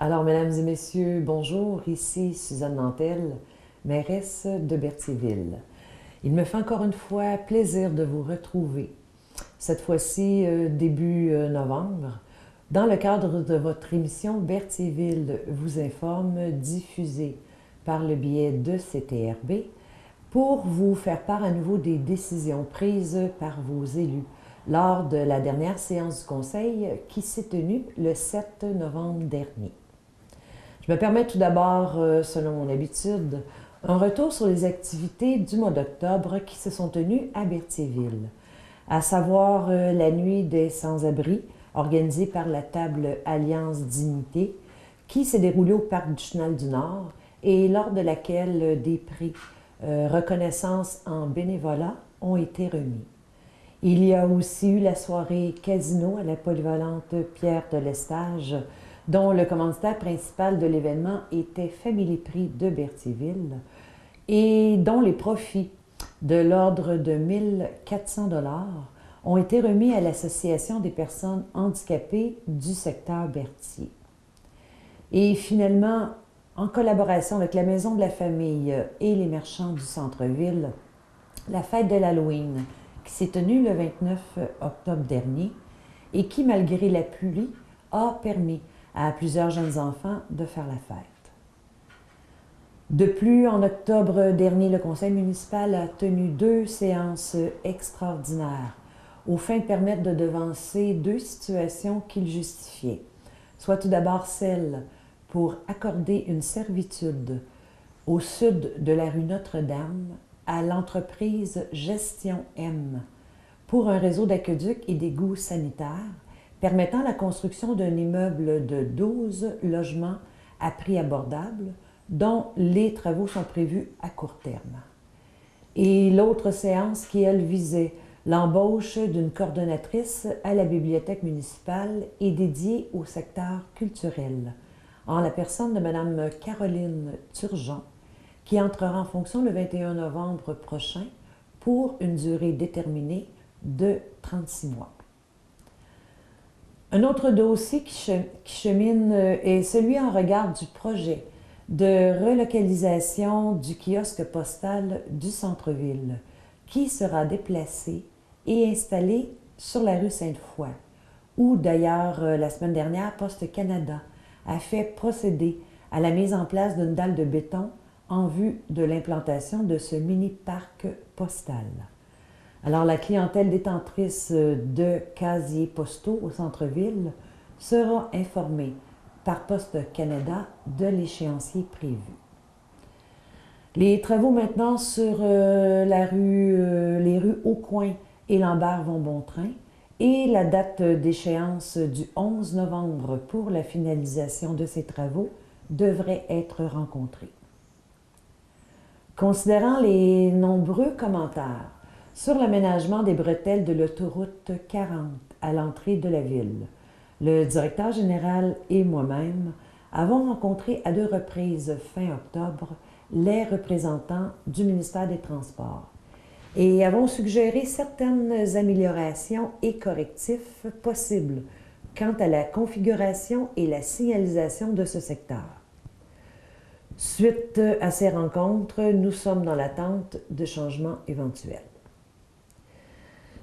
Alors, mesdames et messieurs, bonjour, ici Suzanne Nantel, mairesse de Berthierville. Il me fait encore une fois plaisir de vous retrouver, cette fois-ci début novembre, dans le cadre de votre émission Berthierville vous informe, diffusée par le biais de CTRB, pour vous faire part à nouveau des décisions prises par vos élus lors de la dernière séance du Conseil qui s'est tenue le 7 novembre dernier. Je me permets tout d'abord, selon mon habitude, un retour sur les activités du mois d'octobre qui se sont tenues à Berthierville, à savoir la nuit des sans-abri, organisée par la table Alliance Dignité, qui s'est déroulée au Parc du Chenal du Nord et lors de laquelle des prix reconnaissance en bénévolat ont été remis. Il y a aussi eu la soirée casino à la polyvalente Pierre de Lestage, dont le commanditaire principal de l'événement était Family Prix de Berthierville et dont les profits de l'ordre de 1 400 $ ont été remis à l'Association des personnes handicapées du secteur Berthier. Et finalement, en collaboration avec la Maison de la Famille et les marchands du centre-ville, la fête de l'Halloween qui s'est tenue le 29 octobre dernier et qui, malgré la pluie, a permis à plusieurs jeunes enfants de faire la fête. De plus, en octobre dernier, le conseil municipal a tenu 2 séances extraordinaires aux fins de permettre de devancer 2 situations qu'il justifiait, soit tout d'abord celle pour accorder une servitude au sud de la rue Notre-Dame à l'entreprise Gestion M pour un réseau d'aqueducs et d'égouts sanitaires permettant la construction d'un immeuble de 12 logements à prix abordable, dont les travaux sont prévus à court terme. Et l'autre séance qui, elle, visait l'embauche d'une coordonnatrice à la bibliothèque municipale et dédiée au secteur culturel, en la personne de Mme Caroline Turgeon, qui entrera en fonction le 21 novembre prochain pour une durée déterminée de 36 mois. Un autre dossier qui chemine est celui en regard du projet de relocalisation du kiosque postal du centre-ville, qui sera déplacé et installé sur la rue Sainte-Foy, où d'ailleurs la semaine dernière, Poste Canada a fait procéder à la mise en place d'une dalle de béton en vue de l'implantation de ce mini-parc postal. Alors, la clientèle détentrice de casiers postaux au centre-ville sera informée par Poste Canada de l'échéancier prévu. Les travaux maintenant sur les rues Aucoin et Lambert vont bon train et la date d'échéance du 11 novembre pour la finalisation de ces travaux devrait être rencontrée. Considérant les nombreux commentaires sur l'aménagement des bretelles de l'autoroute 40 à l'entrée de la ville, le directeur général et moi-même avons rencontré à 2 reprises fin octobre les représentants du ministère des Transports et avons suggéré certaines améliorations et correctifs possibles quant à la configuration et la signalisation de ce secteur. Suite à ces rencontres, nous sommes dans l'attente de changements éventuels.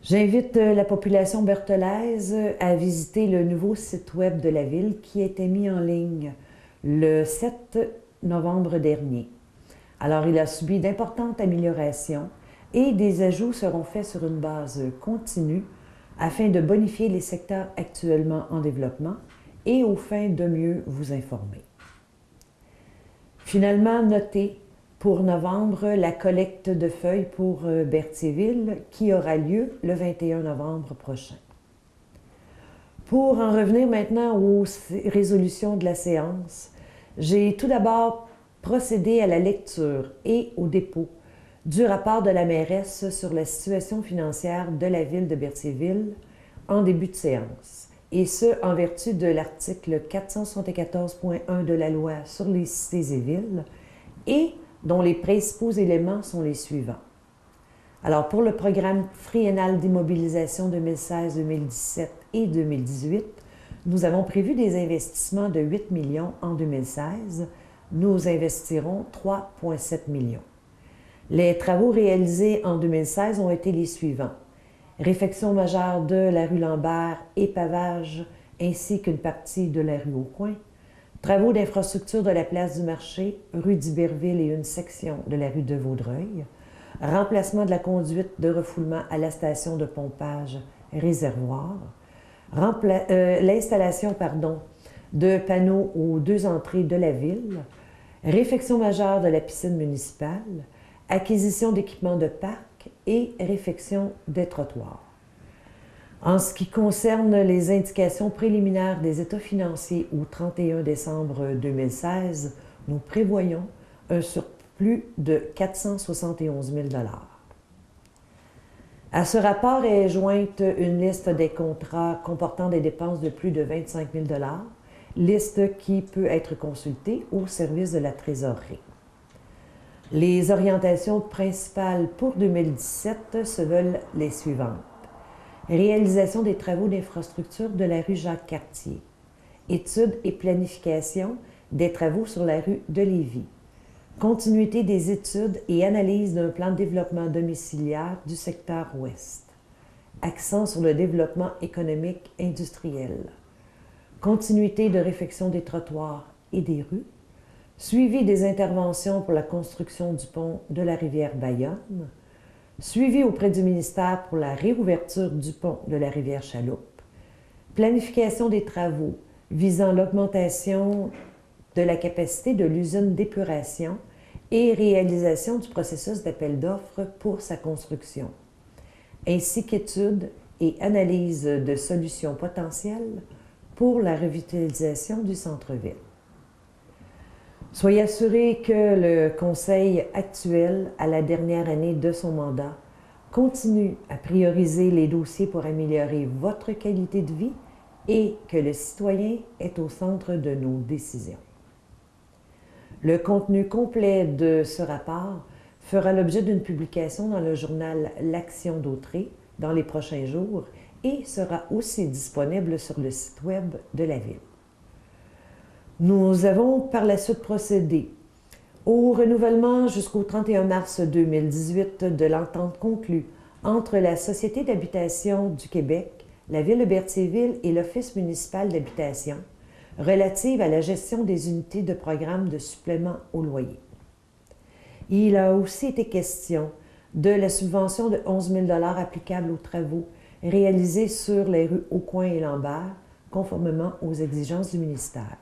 J'invite la population berthelaise à visiter le nouveau site web de la ville qui a été mis en ligne le 7 novembre dernier. Alors, il a subi d'importantes améliorations et des ajouts seront faits sur une base continue afin de bonifier les secteurs actuellement en développement et aux fins de mieux vous informer. Finalement, notez pour novembre la collecte de feuilles pour Berthierville qui aura lieu le 21 novembre prochain. Pour en revenir maintenant aux résolutions de la séance, j'ai tout d'abord procédé à la lecture et au dépôt du rapport de la mairesse sur la situation financière de la ville de Berthierville en début de séance, et ce en vertu de l'article 474.1 de la loi sur les cités et villes, et dont les principaux éléments sont les suivants. Alors, pour le programme triennal d'immobilisation 2016-2017 et 2018, Nous avons prévu des investissements de 8 millions en 2016. Nous investirons 3,7 millions. Les travaux réalisés en 2016 ont été les suivants. Réfection majeure de la rue Lambert et pavage, ainsi qu'une partie de la rue Aucoin. Travaux d'infrastructure de la place du marché, rue d'Iberville et une section de la rue de Vaudreuil. Remplacement de la conduite de refoulement à la station de pompage Réservoir. L'installation de panneaux aux 2 entrées de la ville. Réfection majeure de la piscine municipale. Acquisition d'équipements de parc et réfection des trottoirs. En ce qui concerne les indications préliminaires des états financiers au 31 décembre 2016, nous prévoyons un surplus de 471 000 $. À ce rapport est jointe une liste des contrats comportant des dépenses de plus de 25 000 $, liste qui peut être consultée au service de la trésorerie. Les orientations principales pour 2017 se veulent les suivantes. Réalisation des travaux d'infrastructure de la rue Jacques-Cartier. Études et planification des travaux sur la rue de Lévis. Continuité des études et analyse d'un plan de développement domiciliaire du secteur ouest. Accent sur le développement économique industriel. Continuité de réfection des trottoirs et des rues. Suivi des interventions pour la construction du pont de la rivière Bayonne. Suivi auprès du ministère pour la réouverture du pont de la rivière Chaloupe. Planification des travaux visant l'augmentation de la capacité de l'usine d'épuration et réalisation du processus d'appel d'offres pour sa construction, ainsi qu'études et analyse de solutions potentielles pour la revitalisation du centre-ville. Soyez assurés que le Conseil actuel, à la dernière année de son mandat, continue à prioriser les dossiers pour améliorer votre qualité de vie et que le citoyen est au centre de nos décisions. Le contenu complet de ce rapport fera l'objet d'une publication dans le journal L'Action d'Autrey dans les prochains jours et sera aussi disponible sur le site web de la Ville. Nous avons par la suite procédé au renouvellement jusqu'au 31 mars 2018 de l'entente conclue entre la Société d'habitation du Québec, la Ville de Berthierville et l'Office municipal d'habitation relative à la gestion des unités de programme de supplément au loyer. Il a aussi été question de la subvention de 11 000 $ applicable aux travaux réalisés sur les rues Aucoin et Lambert, conformément aux exigences du ministère.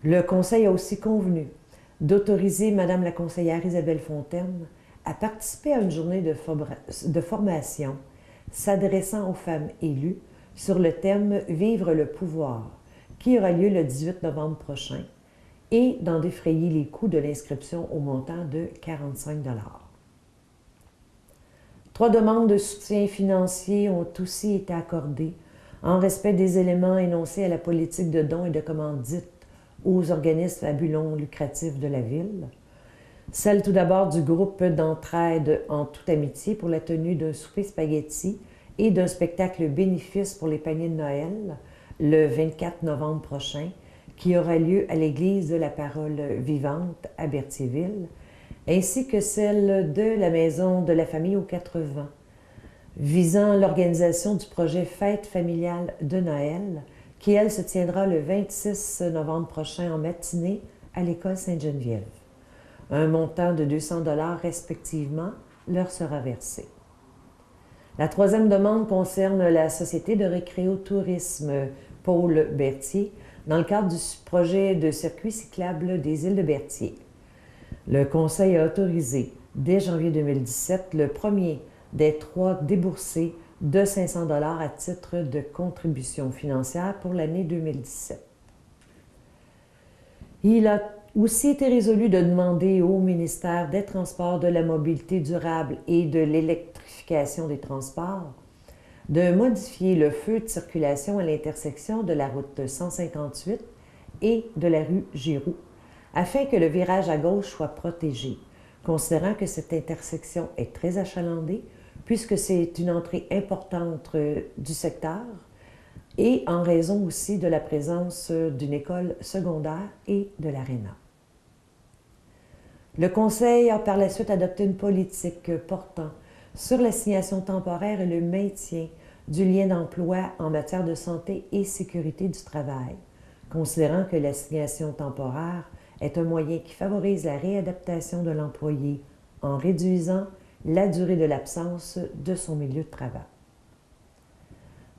Le Conseil a aussi convenu d'autoriser Mme la conseillère Isabelle Fontaine à participer à une journée de formation s'adressant aux femmes élues sur le thème « Vivre le pouvoir » qui aura lieu le 18 novembre prochain et d'en défrayer les coûts de l'inscription au montant de 45 $. 3 demandes de soutien financier ont aussi été accordées en respect des éléments énoncés à la politique de dons et de commandites aux organismes à but non lucratif de la Ville. Celle tout d'abord du groupe d'entraide En toute amitié pour la tenue d'un souper spaghetti et d'un spectacle bénéfice pour les paniers de Noël le 24 novembre prochain, qui aura lieu à l'église de la Parole vivante à Berthierville, ainsi que celle de la Maison de la famille aux 4 vents, visant l'organisation du projet Fête familiale de Noël, qui, elle, se tiendra le 26 novembre prochain en matinée à l'école Sainte-Geneviève. Un montant de 200 $ respectivement leur sera versé. La 3e demande concerne la Société de récréotourisme Paul Berthier dans le cadre du projet de circuit cyclable des îles de Berthier. Le Conseil a autorisé, dès janvier 2017, le premier des 3 déboursés de 500 $ à titre de contribution financière pour l'année 2017. Il a aussi été résolu de demander au ministère des Transports, de la Mobilité durable et de l'électrification des transports de modifier le feu de circulation à l'intersection de la route 158 et de la rue Giroux, afin que le virage à gauche soit protégé, considérant que cette intersection est très achalandée, puisque c'est une entrée importante du secteur, et en raison aussi de la présence d'une école secondaire et de l'aréna. Le Conseil a par la suite adopté une politique portant sur l'assignation temporaire et le maintien du lien d'emploi en matière de santé et sécurité du travail, considérant que l'assignation temporaire est un moyen qui favorise la réadaptation de l'employé en réduisant la durée de l'absence de son milieu de travail.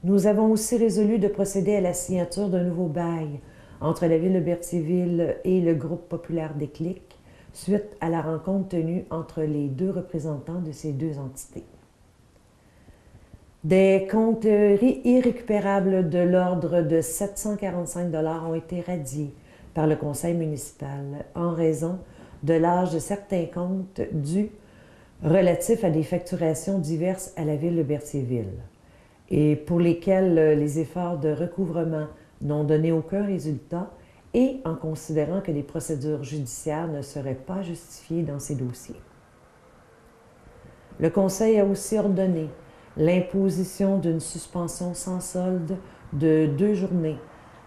Nous avons aussi résolu de procéder à la signature d'un nouveau bail entre la Ville de Berthierville et le groupe populaire Déclic, suite à la rencontre tenue entre les deux représentants de ces deux entités. Des comptes irrécupérables de l'ordre de 745 $ ont été radiés par le conseil municipal en raison de l'âge de certains comptes dus relatifs à des facturations diverses à la Ville de Berthierville et pour lesquels les efforts de recouvrement n'ont donné aucun résultat et en considérant que des procédures judiciaires ne seraient pas justifiées dans ces dossiers. Le Conseil a aussi ordonné l'imposition d'une suspension sans solde de 2 journées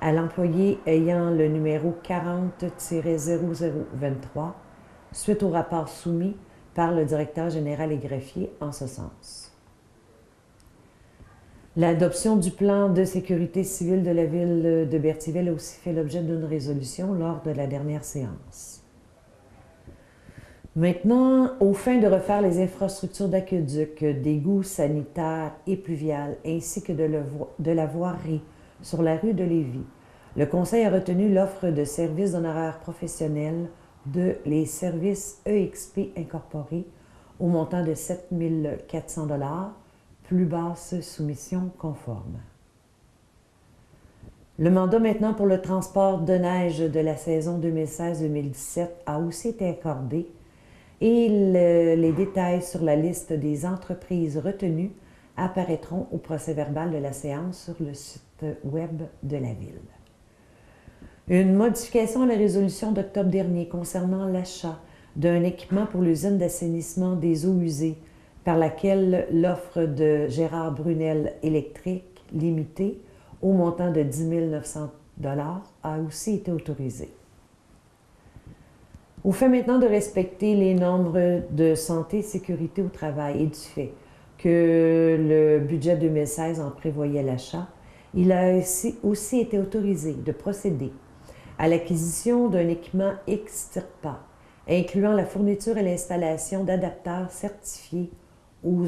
à l'employé ayant le numéro 40-0023 suite au rapport soumis par le directeur général et greffier en ce sens. L'adoption du plan de sécurité civile de la Ville de Berthierville a aussi fait l'objet d'une résolution lors de la dernière séance. Maintenant, aux fins de refaire les infrastructures d'aqueduc, d'égouts sanitaires et pluviales, ainsi que de la voirie sur la rue de Lévis, le Conseil a retenu l'offre de services d'honoraires professionnels de les services EXP incorporés au montant de 7 400 $, plus basse soumission conforme. Le mandat maintenant pour le transport de neige de la saison 2016-2017 a aussi été accordé et les détails sur la liste des entreprises retenues apparaîtront au procès-verbal de la séance sur le site web de la Ville. Une modification à la résolution d'octobre dernier concernant l'achat d'un équipement pour l'usine d'assainissement des eaux usées par laquelle l'offre de Gérard Brunel électrique limitée au montant de 10 900 $ a aussi été autorisée. Au fait maintenant de respecter les normes de santé et sécurité au travail et du fait que le budget 2016 en prévoyait l'achat, il a aussi été autorisé de procéder à l'acquisition d'un équipement extirpant, incluant la fourniture et l'installation d'adapteurs certifiés aux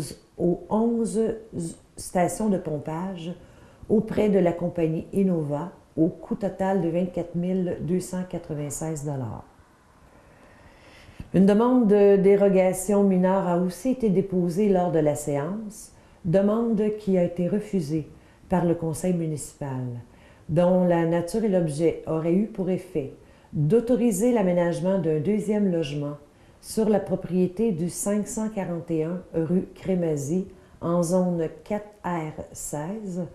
11 stations de pompage auprès de la compagnie Innova au coût total de 24 296 $. Une demande de dérogation mineure a aussi été déposée lors de la séance, demande qui a été refusée par le conseil municipal, dont la nature et l'objet auraient eu pour effet d'autoriser l'aménagement d'un deuxième logement sur la propriété du 541 rue Crémazie en zone 4R16,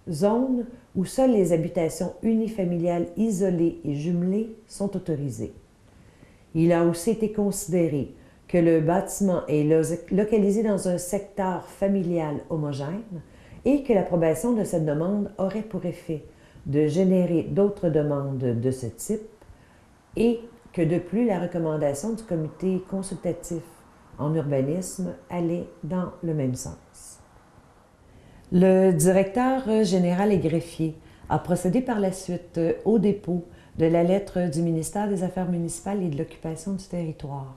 zone où seules les habitations unifamiliales isolées et jumelées sont autorisées. Il a aussi été considéré que le bâtiment est localisé dans un secteur familial homogène et que l'approbation de cette demande aurait pour effet de générer d'autres demandes de ce type et que de plus, la recommandation du comité consultatif en urbanisme allait dans le même sens. Le directeur général et greffier a procédé par la suite au dépôt de la lettre du ministère des Affaires municipales et de l'Occupation du territoire,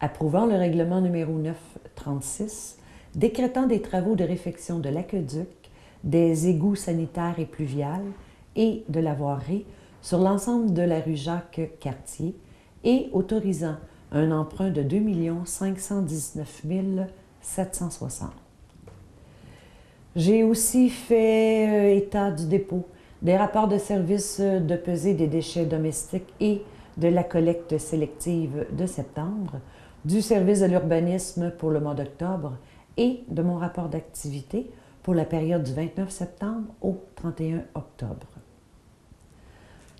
approuvant le règlement numéro 936, décrétant des travaux de réfection de l'aqueduc, des égouts sanitaires et pluviales et de la voirie sur l'ensemble de la rue Jacques-Cartier et autorisant un emprunt de 2 519 760. J'ai aussi fait état du dépôt des rapports de service de pesée des déchets domestiques et de la collecte sélective de septembre, du service de l'urbanisme pour le mois d'octobre et de mon rapport d'activité pour la période du 29 septembre au 31 octobre.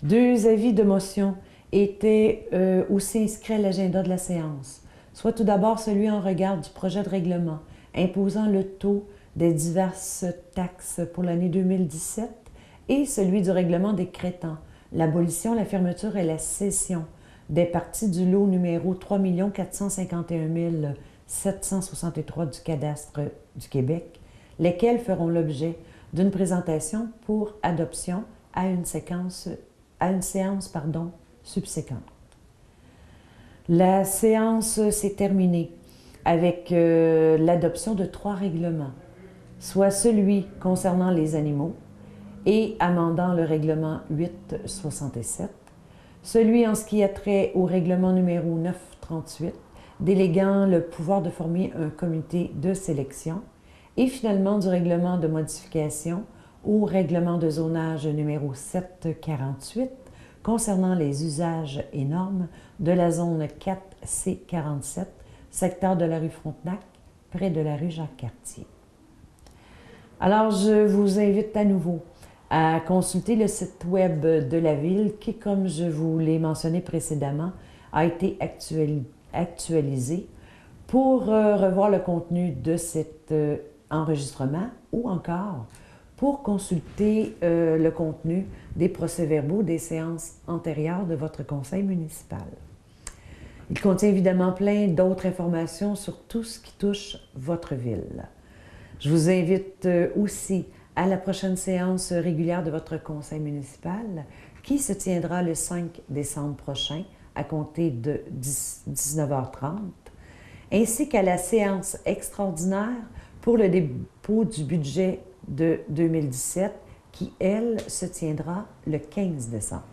2 avis de motion étaient aussi inscrits à l'agenda de la séance, soit tout d'abord celui en regard du projet de règlement imposant le taux des diverses taxes pour l'année 2017 et celui du règlement décrétant l'abolition, la fermeture et la cession des parties du lot numéro 3 451 763 du cadastre du Québec, lesquelles feront l'objet d'une présentation pour adoption à une séance subséquente. La séance s'est terminée avec l'adoption de 3 règlements, soit celui concernant les animaux et amendant le règlement 867, celui en ce qui a trait au règlement numéro 938, déléguant le pouvoir de former un comité de sélection, et finalement du règlement de modification au règlement de zonage numéro 748 concernant les usages et normes de la zone 4C47, secteur de la rue Frontenac, près de la rue Jacques-Cartier. Alors, je vous invite à nouveau à consulter le site web de la Ville qui, comme je vous l'ai mentionné précédemment, a été actualisé pour revoir le contenu de cet enregistrement ou encore pour consulter le contenu des procès-verbaux des séances antérieures de votre conseil municipal. Il contient évidemment plein d'autres informations sur tout ce qui touche votre ville. Je vous invite aussi à la prochaine séance régulière de votre conseil municipal qui se tiendra le 5 décembre prochain à compter de 19h30, ainsi qu'à la séance extraordinaire pour le dépôt du budget de 2017 qui, elle, se tiendra le 15 décembre.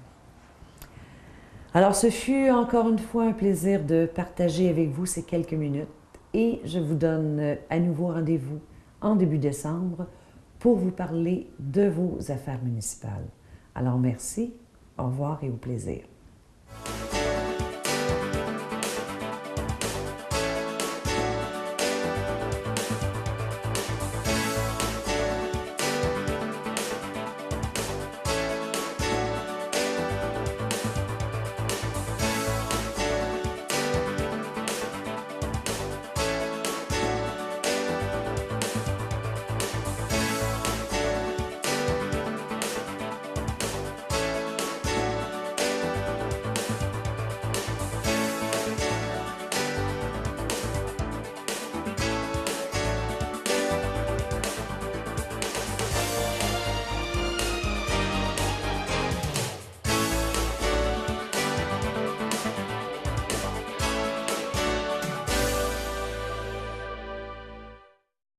Alors, ce fut encore une fois un plaisir de partager avec vous ces quelques minutes et je vous donne à nouveau rendez-vous en début décembre pour vous parler de vos affaires municipales. Alors, merci, au revoir et au plaisir.